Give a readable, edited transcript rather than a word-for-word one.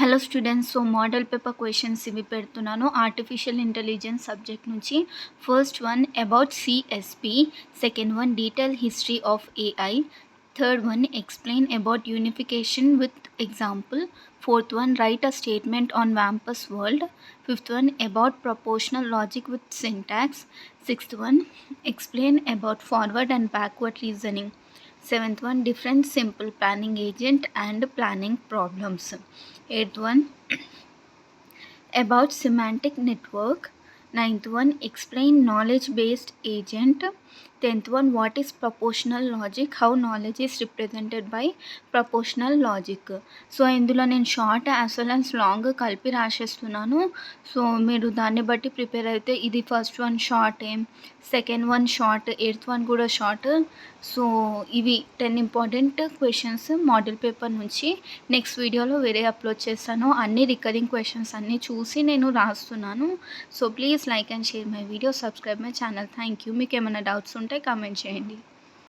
Hello students. So model paper questions ఇవి పెడుతున్నాను artificial intelligence subject నుంచి. First one about CSP, second one detail history of AI, third one explain about unification with example, fourth one write a statement on wumpus world, fifth one about proportional logic with syntax, sixth one explain about forward and backward reasoning, seventh one different simple planning agent and planning problems, eighth one about semantic network, ninth one explain knowledge based agent, tenth one what is proportional logic, how knowledge is represented by proportional logic. So ఇందులో నేను short as well as long కలిపి రాసేస్తున్నాను. So మీరు దాన్ని బట్టి prepare అయితే ఇది first one short, second one short, eighth one కూడా short. So ఇవి 10 ఇంపార్టెంట్ క్వశ్చన్స్ మోడల్ పేపర్ నుంచి. నెక్స్ట్ వీడియోలో వేరే అప్లోడ్ చేస్తాను. అన్ని రికరింగ్ క్వశ్చన్స్ అన్నీ చూసి నేను రాస్తున్నాను. So please like and share my video, subscribe my channel. Thank you. మీకు ఏమైనా డౌట్స్ ఉంటే కామెంట్ చేయండి.